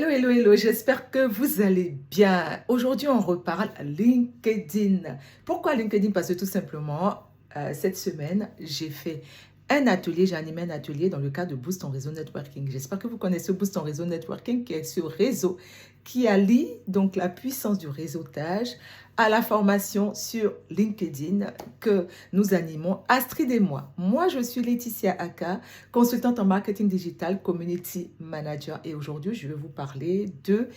Hello, hello, hello, j'espère que vous allez bien. Aujourd'hui, on reparle LinkedIn. Pourquoi LinkedIn? Parce que tout simplement, cette semaine, j'ai animé un atelier dans le cadre de Boost ton réseau networking. J'espère que vous connaissez Boost ton réseau networking, qui est ce réseau qui allie donc la puissance du réseautage à la formation sur LinkedIn que nous animons, Astrid et moi. Moi, je suis Laetitia Aka, consultante en marketing digital, community manager. Et aujourd'hui, je vais vous parler de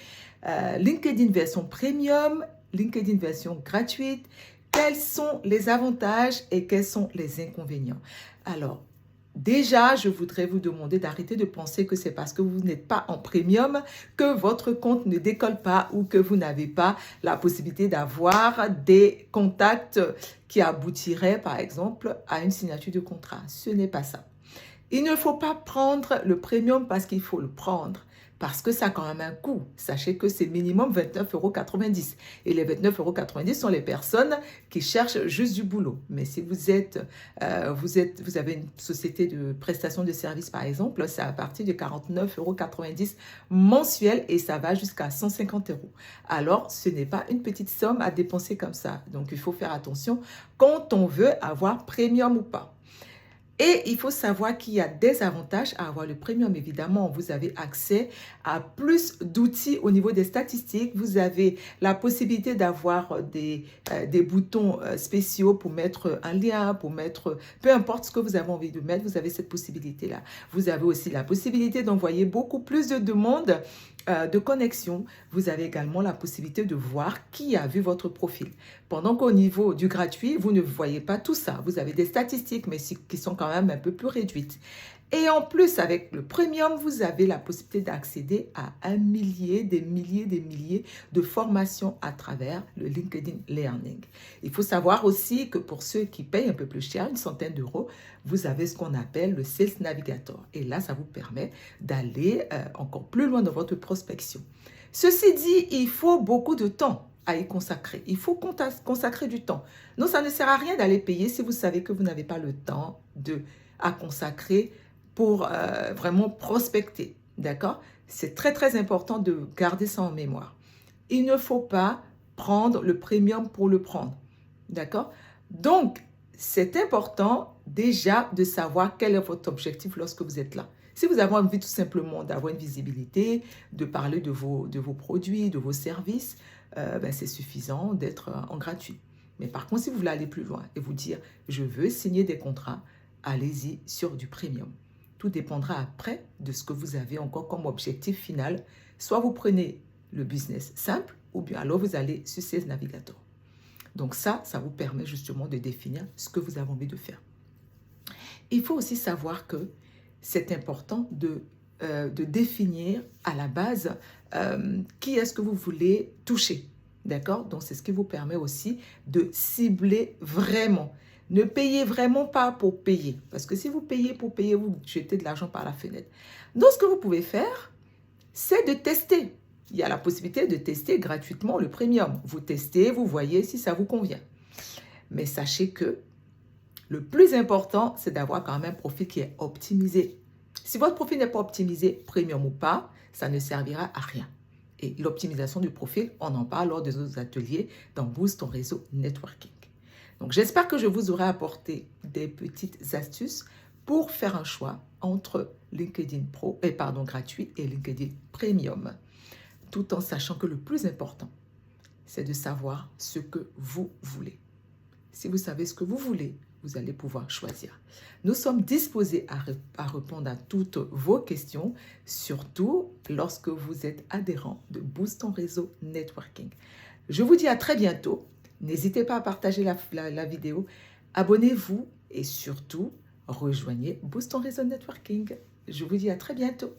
LinkedIn version premium, LinkedIn version gratuite. Quels sont les avantages et quels sont les inconvénients? Alors, déjà, je voudrais vous demander d'arrêter de penser que c'est parce que vous n'êtes pas en premium que votre compte ne décolle pas ou que vous n'avez pas la possibilité d'avoir des contacts qui aboutiraient, par exemple, à une signature de contrat. Ce n'est pas ça. Il ne faut pas prendre le premium parce qu'il faut le prendre, parce que ça a quand même un coût. Sachez que c'est minimum 29,90 €. Et les 29,90 € sont les personnes qui cherchent juste du boulot. Mais si vous avez une société de prestation de services, par exemple, c'est à partir de 49,90 € mensuel et ça va jusqu'à 150 €. Alors, ce n'est pas une petite somme à dépenser comme ça. Donc, il faut faire attention quand on veut avoir premium ou pas. Et il faut savoir qu'il y a des avantages à avoir le premium. Évidemment, vous avez accès à plus d'outils au niveau des statistiques. Vous avez la possibilité d'avoir des boutons spéciaux pour mettre un lien, pour mettre peu importe ce que vous avez envie de mettre. Vous avez cette possibilité-là. Vous avez aussi la possibilité d'envoyer beaucoup plus de demandes de connexion. Vous avez également la possibilité de voir qui a vu votre profil. Pendant qu'au niveau du gratuit, vous ne voyez pas tout ça. Vous avez des statistiques, mais qui sont quand même un peu plus réduites. Et en plus, avec le premium, vous avez la possibilité d'accéder à des milliers de formations à travers le LinkedIn Learning. Il faut savoir aussi que pour ceux qui payent un peu plus cher, une centaine d'euros, vous avez ce qu'on appelle le Sales Navigator. Et là, ça vous permet d'aller encore plus loin dans votre prospection. Ceci dit, il faut beaucoup de temps à y consacrer. Il faut consacrer du temps. Non, ça ne sert à rien d'aller payer si vous savez que vous n'avez pas le temps à consacrer pour vraiment prospecter. D'accord? C'est très, très important de garder ça en mémoire. Il ne faut pas prendre le premium pour le prendre. D'accord? Donc, c'est important déjà de savoir quel est votre objectif lorsque vous êtes là. Si vous avez envie tout simplement d'avoir une visibilité, de parler de vos produits, de vos services, c'est suffisant d'être en gratuit. Mais par contre, si vous voulez aller plus loin et vous dire « je veux signer des contrats », allez-y sur du premium. Tout dépendra après de ce que vous avez encore comme objectif final. Soit vous prenez le business simple ou bien alors vous allez sur Sales Navigator. Donc ça vous permet justement de définir ce que vous avez envie de faire. Il faut aussi savoir que c'est important de définir à la base qui est-ce que vous voulez toucher. D'accord? Donc, c'est ce qui vous permet aussi de cibler vraiment. Ne payez vraiment pas pour payer. Parce que si vous payez pour payer, vous jetez de l'argent par la fenêtre. Donc, ce que vous pouvez faire, c'est de tester. Il y a la possibilité de tester gratuitement le premium. Vous testez, vous voyez si ça vous convient. Mais sachez que le plus important, c'est d'avoir quand même un profil qui est optimisé. Si votre profil n'est pas optimisé, premium ou pas, ça ne servira à rien. Et l'optimisation du profil, on en parle lors de nos ateliers dans Boost ton réseau networking. Donc, j'espère que je vous aurai apporté des petites astuces pour faire un choix entre LinkedIn gratuit et LinkedIn Premium, tout en sachant que le plus important, c'est de savoir ce que vous voulez. Si vous savez ce que vous voulez, vous allez pouvoir choisir. Nous sommes disposés à répondre à toutes vos questions, surtout lorsque vous êtes adhérent de Boost ton réseau networking. Je vous dis à très bientôt. N'hésitez pas à partager la vidéo. Abonnez-vous et surtout, rejoignez Boost ton réseau networking. Je vous dis à très bientôt.